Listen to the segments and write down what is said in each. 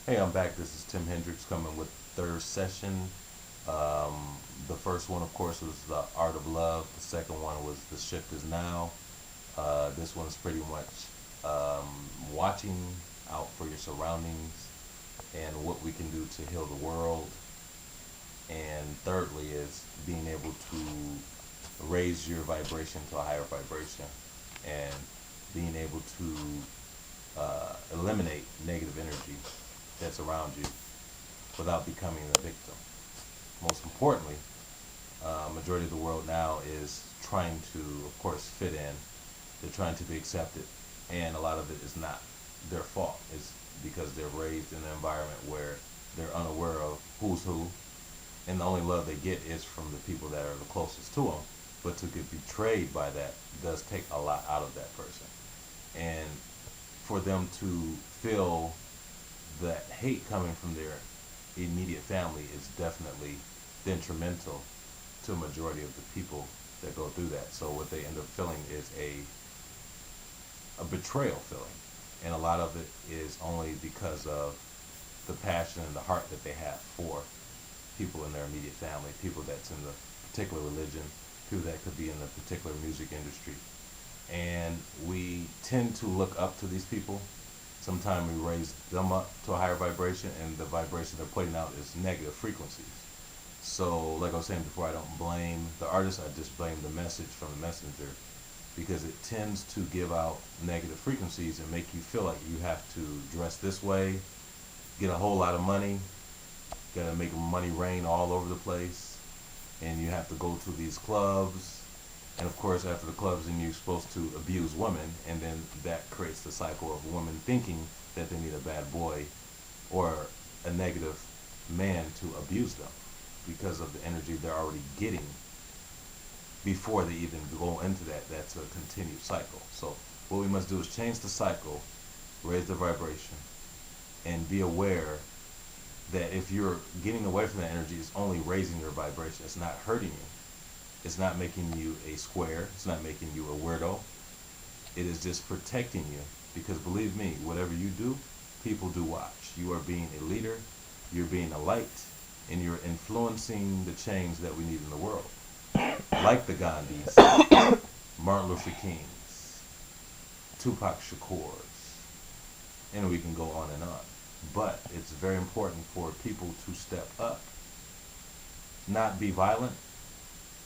Hey, I'm back. This is Tim Hendrix coming with third session. The first one, of course, was the art of love. The second one was the shift is now. This one's pretty much um, watching out for your surroundings and what we can do to heal the world. And thirdly is being able to raise your vibration to a higher vibration and being able to eliminate negative energy that's around you without becoming a victim. Most importantly, majority of the world now is trying to, of course, fit in. They're trying to be accepted, and a lot of it is not their fault. It's because they're raised in an environment where they're unaware of who's who, and the only love they get is from the people that are the closest to them. But to get betrayed by that does take a lot out of that person, and for them to feel that hate coming from their immediate family is definitely detrimental to a majority of the people that go through that. So what they end up feeling is a betrayal feeling, and a lot of it is only because of the passion and the heart that they have for people in their immediate family, people that's in the particular religion, people that could be in the particular music industry. And we tend to look up to these people. Sometimes we raise them up to a higher vibration, and the vibration they're putting out is negative frequencies. So, like I was saying before, I don't blame the artist, I just blame the message from the messenger, because it tends to give out negative frequencies and make you feel like you have to dress this way, get a whole lot of money, gotta make money rain all over the place, and you have to go to these clubs. And of course, after the clubs, then you're supposed to abuse women, and then that creates the cycle of women thinking that they need a bad boy or a negative man to abuse them because of the energy they're already getting before they even go into that. That's a continued cycle. So what we must do is change the cycle, raise the vibration, and be aware that if you're getting away from that energy, it's only raising your vibration. It's not hurting you. It's not making you a square. It's not making you a weirdo. It is just protecting you. Because believe me, whatever you do, people do watch. You are being a leader. You're being a light. And you're influencing the change that we need in the world. Like the Gandhis, Martin Luther Kings, Tupac Shakur's, and we can go on and on. But it's very important for people to step up, not be violent,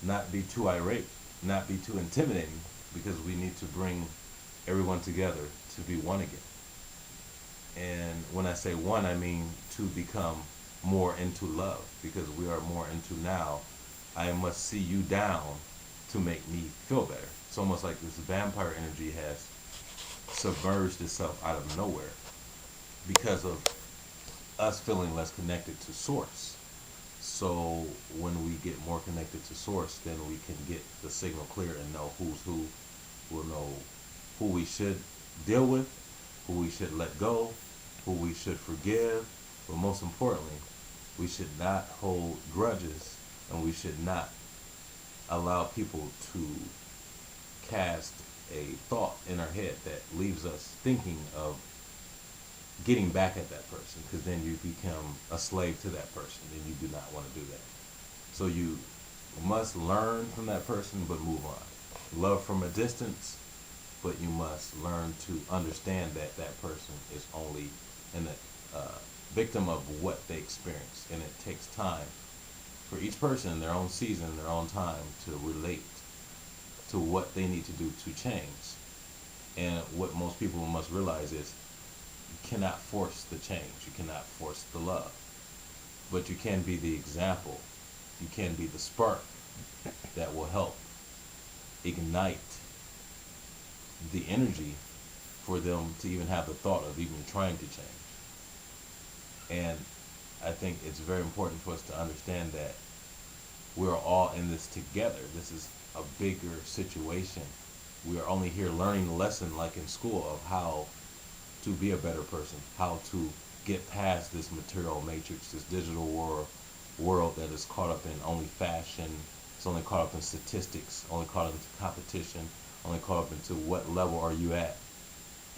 not be too irate, not be too intimidating, because we need to bring everyone together to be one again. And when I say one, I mean to become more into love, because we are more into now. I must see you down to make me feel better. It's almost like this vampire energy has submerged itself out of nowhere because of us feeling less connected to source. So when we get more connected to source, then we can get the signal clear and know who's who. We'll know who we should deal with, who we should let go, who we should forgive. But most importantly, we should not hold grudges, and we should not allow people to cast a thought in our head that leaves us thinking of getting back at that person, because then you become a slave to that person, and you do not want to do that. So you must learn from that person, but move on. Love from a distance, but you must learn to understand that that person is only an victim of what they experience, and it takes time for each person in their own season, in their own time, to relate to what they need to do to change. And what most people must realize is you cannot force the change. You cannot force the love. But you can be the example. You can be the spark that will help ignite the energy for them to even have the thought of even trying to change. And I think it's very important for us to understand that we're all in this together. This is a bigger situation. We are only here learning the lesson, like in school, of how to be a better person, how to get past this material matrix, this digital world that is caught up in only fashion, it's only caught up in statistics, only caught up into competition, only caught up into what level are you at.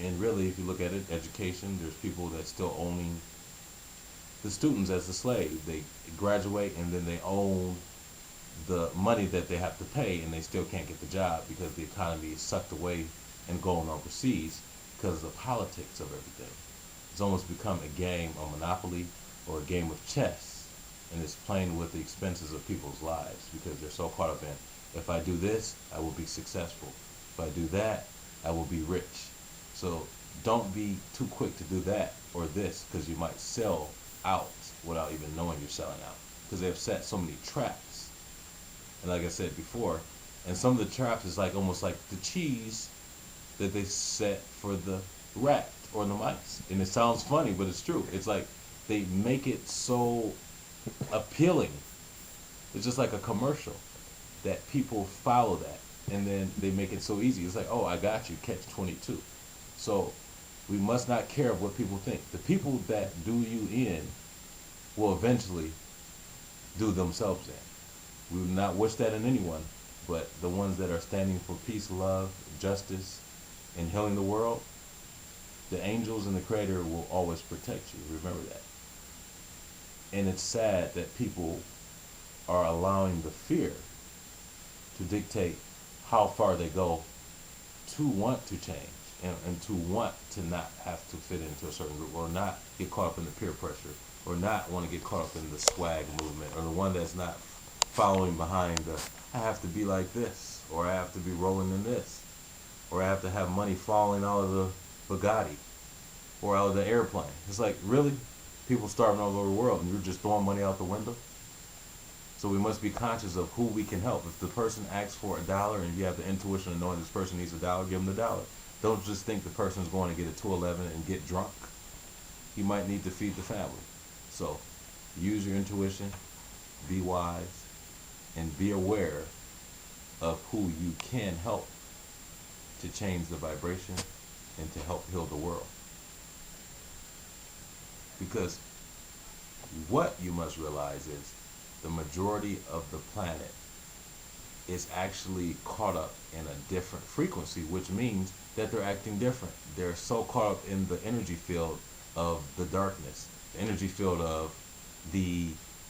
And really, if you look at it, education, there's people that still owning the students as the slave. They graduate and then they own the money that they have to pay, and they still can't get the job because the economy is sucked away and going overseas because of the politics of everything. It's almost become a game of Monopoly or a game of chess, and it's playing with the expenses of people's lives because they're so caught up in, if I do this, I will be successful. If I do that, I will be rich. So don't be too quick to do that or this, because you might sell out without even knowing you're selling out, because they've set so many traps. And like I said before, and some of the traps is like almost like the cheese that they set for the rat or the mice. And it sounds funny, but it's true. It's like they make it so appealing. It's just like a commercial that people follow that, and then they make it so easy. It's like, oh, I got you, catch 22. So we must not care of what people think. The people that do you in will eventually do themselves in. We would not wish that in anyone, but the ones that are standing for peace, love, justice, and healing the world, the angels and the Creator will always protect you. Remember that. And it's sad that people are allowing the fear to dictate how far they go to want to change, and to want to not have to fit into a certain group, or not get caught up in the peer pressure, or not want to get caught up in the swag movement, or the one that's not following behind the, I have to be like this, or I have to be rolling in this, or I have to have money falling out of the Bugatti or out of the airplane. It's like, really? People starving all over the world and you're just throwing money out the window? So we must be conscious of who we can help. If the person asks for $1 and you have the intuition of knowing this person needs $1, give them the dollar. Don't just think the person's going to get a 211 and get drunk. He might need to feed the family. So use your intuition, be wise, and be aware of who you can help to change the vibration and to help heal the world. Because what you must realize is the majority of the planet is actually caught up in a different frequency, which means that they're acting different. They're so caught up in the energy field of the darkness, the energy field of the,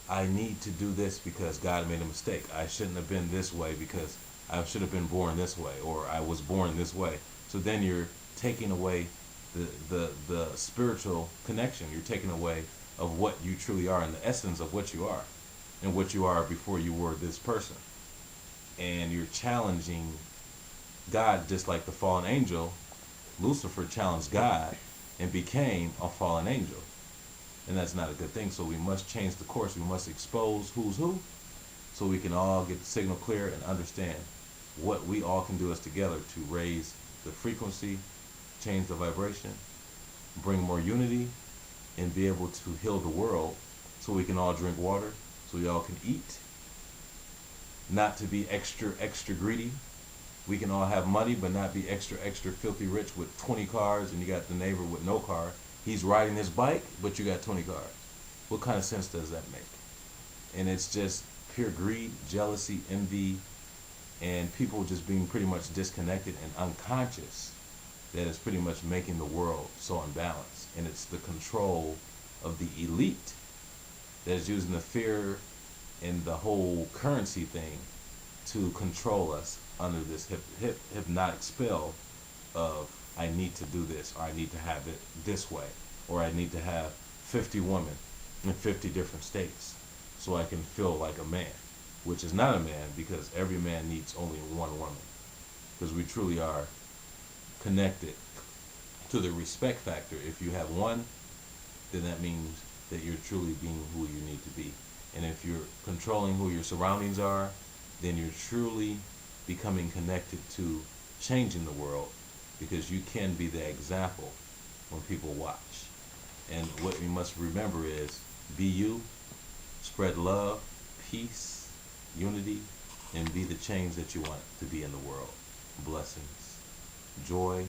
I need to do this because God made a mistake. I shouldn't have been this way because I should have been born this way, or I was born this way. So then you're taking away the spiritual connection. You're taking away of what you truly are and the essence of what you are and what you are before you were this person. And you're challenging God, just like the fallen angel. Lucifer challenged God and became a fallen angel. And that's not a good thing. So we must change the course. We must expose who's who, so we can all get the signal clear and understand what we all can do as together to raise the frequency, change the vibration, bring more unity, and be able to heal the world, so we can all drink water, so we all can eat, not to be extra greedy. We can all have money but not be extra filthy rich with 20 cars, and you got the neighbor with no car. He's riding his bike, but you got 20 cars. What kind of sense does that make? And it's just pure greed, jealousy, envy, and people just being pretty much disconnected and unconscious that is pretty much making the world so unbalanced. And it's the control of the elite that is using the fear and the whole currency thing to control us under this hypnotic spell of, I need to do this, or I need to have it this way, or I need to have 50 women in 50 different states so I can feel like a man, which is not a man, because every man needs only one woman, because we truly are connected to the respect factor. If you have one, then that means that you're truly being who you need to be. And if you're controlling who your surroundings are, then you're truly becoming connected to changing the world, because you can be the example when people watch. And what we must remember is, be you, spread love, peace, unity, and be the change that you want to be in the world. Blessings, joy,